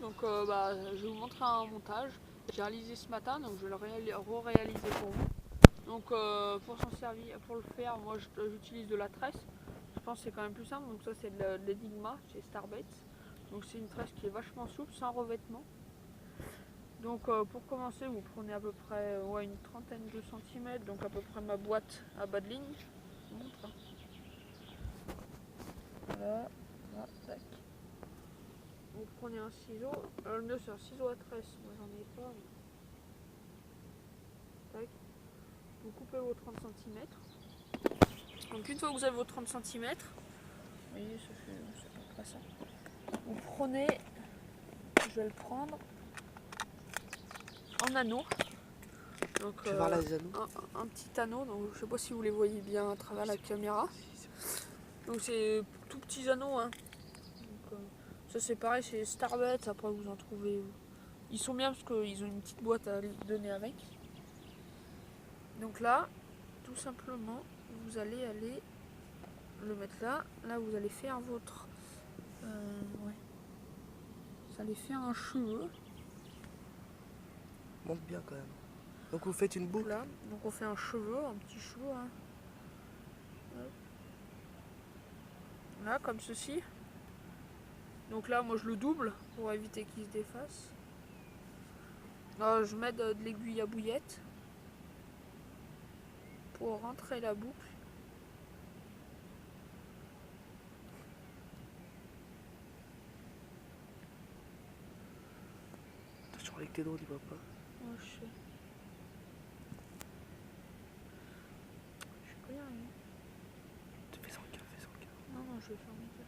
Donc je vais vous montrer un montage. J'ai réalisé ce matin, donc je vais le re-réaliser pour vous. Donc pour le faire, moi j'utilise de la tresse. Je pense que c'est quand même plus simple. Donc ça c'est de l'Enigma chez Starbaits. Donc c'est une tresse qui est vachement souple, sans revêtement. Donc pour commencer, vous prenez à peu près une trentaine de centimètres, donc à peu près ma boîte à bas de ligne. Je vous montre. Voilà, voilà, tac. Vous prenez un ciseau, le mieux c'est un ciseau à tresse, moi j'en ai pas. Mais... tac. Vous coupez vos 30 cm. Donc une fois que vous avez vos 30 cm, vous voyez, c'est à peu près ça. Vous prenez, je vais le prendre en anneau. Donc je vais voir là les anneaux. un petit anneau, donc je sais pas si vous les voyez bien à travers la caméra. Donc c'est tout petits anneaux, hein. Donc, ça c'est pareil chez Starbaits, après vous en trouvez. Ils sont bien parce qu'ils ont une petite boîte à donner avec. Donc là, tout simplement, vous allez le mettre là. Là vous allez faire votre... ouais. Vous allez faire un cheveu. Monte bien quand même. Donc vous faites une boucle. Là, donc on fait un cheveu, un petit cheveu. Hein. Là, comme ceci. Donc là, moi je le double pour éviter qu'il se défasse. Là, je mets de l'aiguille à bouillette pour rentrer la boucle. Attention avec tes doigts, tu vois pas. Oh, je sais. Je peux y arriver. Tu fais sans cœur, fais sans cœur. Non, non, je vais faire mes cœurs.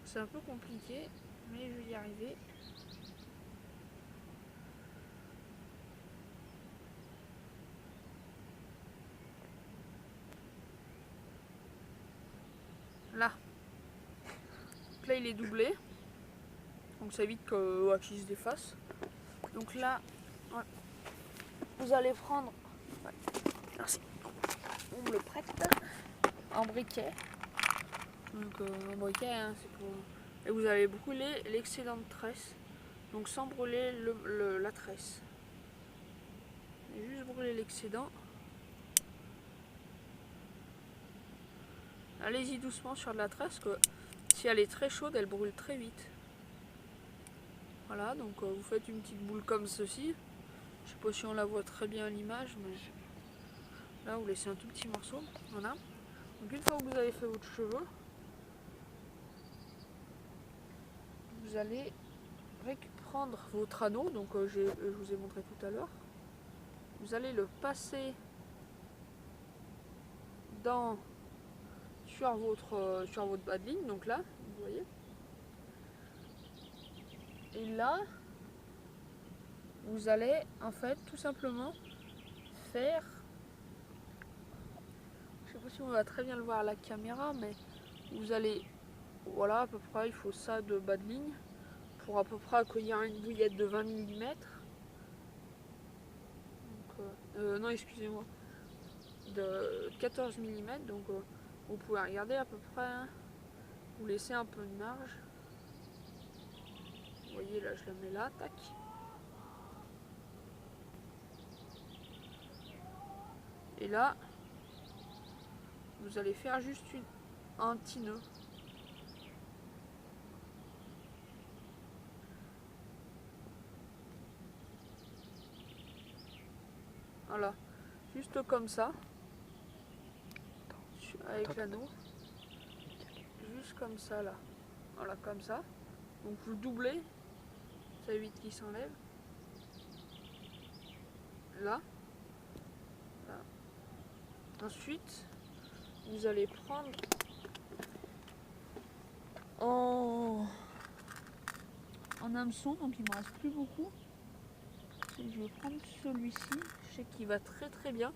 C'est un peu compliqué, mais je vais y arriver. Là. Donc là, il est doublé. Donc ça évite qu'il se défasse. Donc là, ouais. Vous allez prendre... ouais. Merci. On me le prête. Un briquet. Donc un briquet, hein, c'est pour... Et vous allez brûler l'excédent de tresse. Donc sans brûler la tresse. Et juste brûler l'excédent. Allez-y doucement sur de la tresse, que si elle est très chaude, elle brûle très vite. Voilà, donc vous faites une petite boule comme ceci. Je sais pas si on la voit très bien à l'image, mais là vous laissez un tout petit morceau. Voilà. Donc une fois que vous avez fait votre cheveu, vous allez prendre votre anneau, donc je vous ai montré tout à l'heure. Vous allez le passer sur votre bas de ligne, donc là, vous voyez. Et là, vous allez en fait tout simplement faire, je sais pas si on va très bien le voir à la caméra, mais vous allez, voilà à peu près, il faut ça de bas de ligne pour à peu près accueillir une bouillette de 20 mm. Donc, non, excusez-moi, de 14 mm. Donc vous pouvez regarder à peu près, hein. Vous laissez un peu de marge. Vous voyez là, je la mets là, tac. Et là, vous allez faire juste un petit nœud. Voilà, juste comme ça, avec l'anneau. Juste comme ça là. Voilà, comme ça. Donc vous doublez, ça évite qu'il s'enlève. Là. Là. Ensuite, vous allez prendre en hameçon, donc il me reste plus beaucoup. Je vais prendre celui-ci, je sais qu'il va très très bien.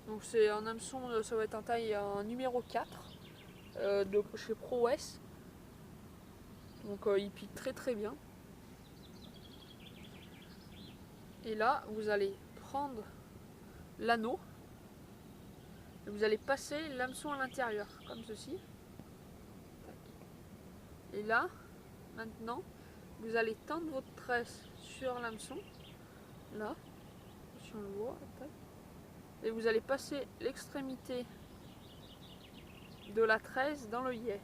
Donc c'est un hameçon, ça va être en taille un numéro 4 de chez ProWest. Donc il pique très très bien. Et là, vous allez prendre l'anneau. Et vous allez passer l'hameçon à l'intérieur, comme ceci. Et là, maintenant, vous allez tendre votre tresse sur l'hameçon, là, si on le voit, tac. Et vous allez passer l'extrémité de la tresse dans l'œillet.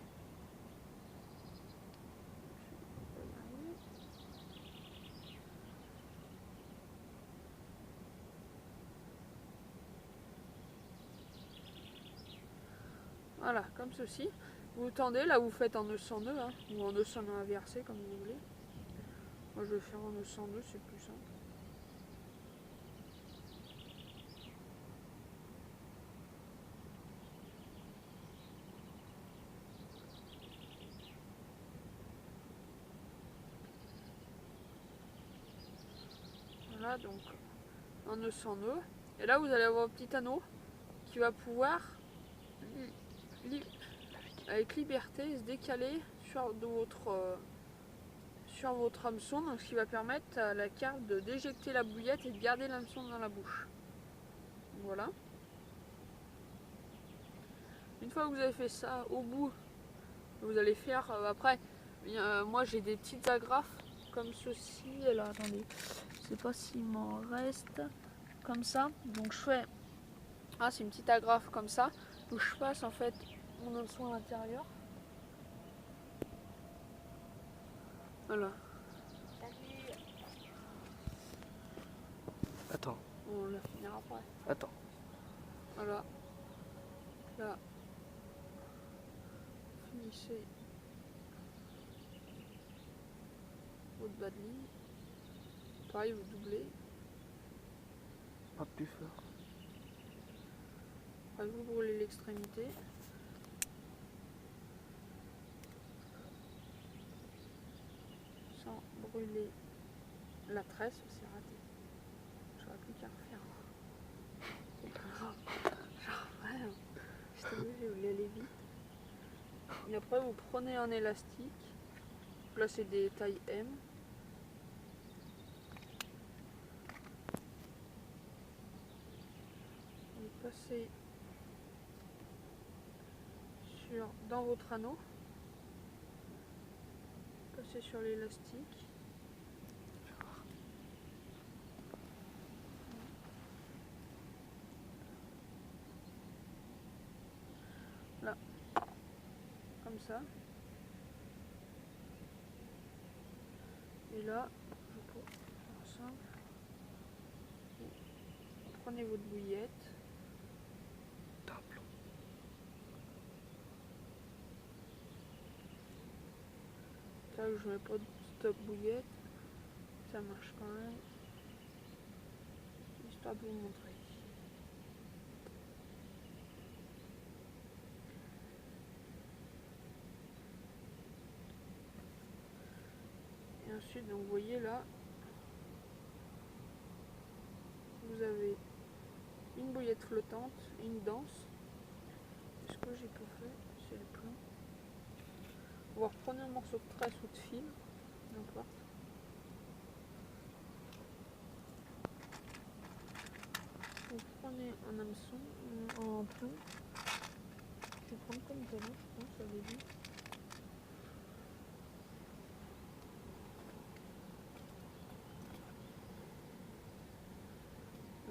Voilà, comme ceci. Vous tendez, là vous faites en nœud sans nœud, hein, ou en nœud sans nœud inversé, comme vous voulez. Moi je vais faire en nœud sans nœud, c'est plus simple. Voilà, donc un nœud sans nœud. Et là, vous allez avoir un petit anneau qui va pouvoir, avec liberté, se décaler sur votre hameçon, donc ce qui va permettre à la carpe de déjecter la bouillette et de garder l'hameçon dans la bouche. Voilà. Une fois que vous avez fait ça, au bout, vous allez faire, après, moi j'ai des petites agrafes comme ceci. Alors attendez, je sais pas s'il m'en reste, comme ça. Donc je fais, c'est une petite agrafe comme ça, où je passe en fait mon hameçon à l'intérieur. Voilà. Attends. On la finira après. Attends. Voilà. Là. Finissez votre bas de ligne. Pareil, vous doublez. Pas plus fort. Après, vous brûlez l'extrémité. Sans brûler la tresse, c'est raté. J'aurais plus qu'à refaire. C'est pas grave. Genre, ouais, j'étais obligée, je voulais aller vite. Et après, vous prenez un élastique. Là, c'est des tailles M. Vous passez dans votre anneau. Passez sur l'élastique. Là. Comme ça. Et là, pour faire simple, vous prenez votre bouillette. Là où je mets pas de stop bouillette, ça marche quand même. Histoire de vous montrer. Et ensuite, donc vous voyez là, vous avez une bouillette flottante, une danse. Et ce que j'ai pas fait, c'est le plomb. Vous reprenez un morceau de tresse ou de fil, n'importe. Vous prenez un hameçon en plomb. Je vais prendre comme talon, je pense, au début.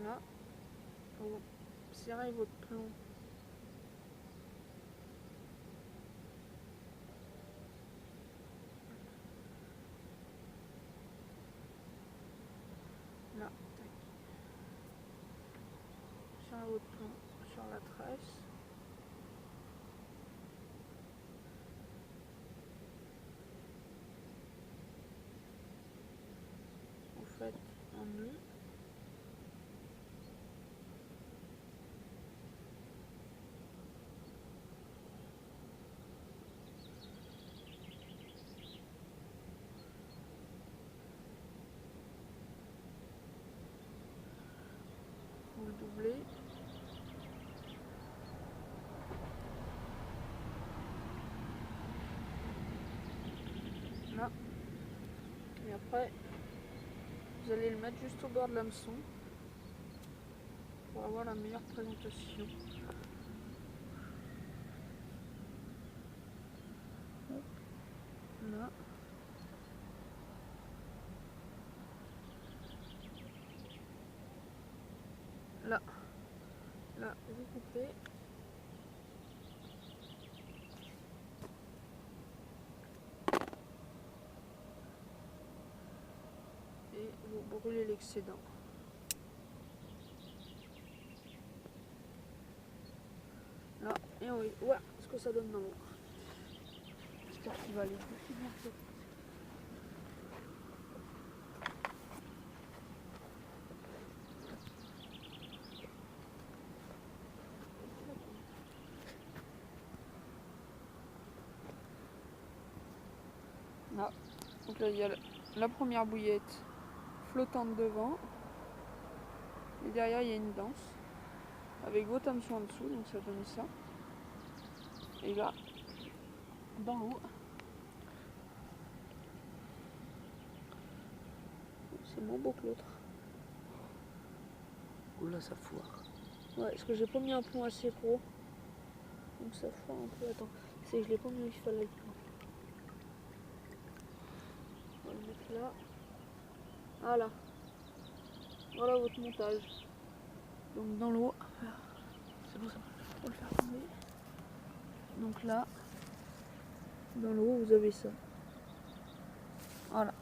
Là, vous serrez votre plomb. Là, tac. Serrez votre plomb sur la tresse. Vous faites un nœud. Vous doublez. Là. Et après, vous allez le mettre juste au bord de l'hameçon pour avoir la meilleure présentation. là, vous coupez. Et vous brûlez l'excédent. Là, et on va voir ce que ça donne dans l'eau. J'espère qu'il va aller finir. Là. Donc là, il y a la première bouillette flottante devant. Et derrière, il y a une danse avec vos hameçons en dessous, donc ça donne ça. Et là, dans l'eau, c'est moins beau que l'autre. Oula, ça foire. Ouais, parce que j'ai pas mis un plomb assez gros. Donc ça foire un peu. Attends, c'est que je l'ai pas mis où il fallait. On va le mettre là. Voilà. Voilà votre montage. Donc dans l'eau. C'est bon, ça va. On va le faire tomber. Donc là, dans l'eau, vous avez ça. Voilà.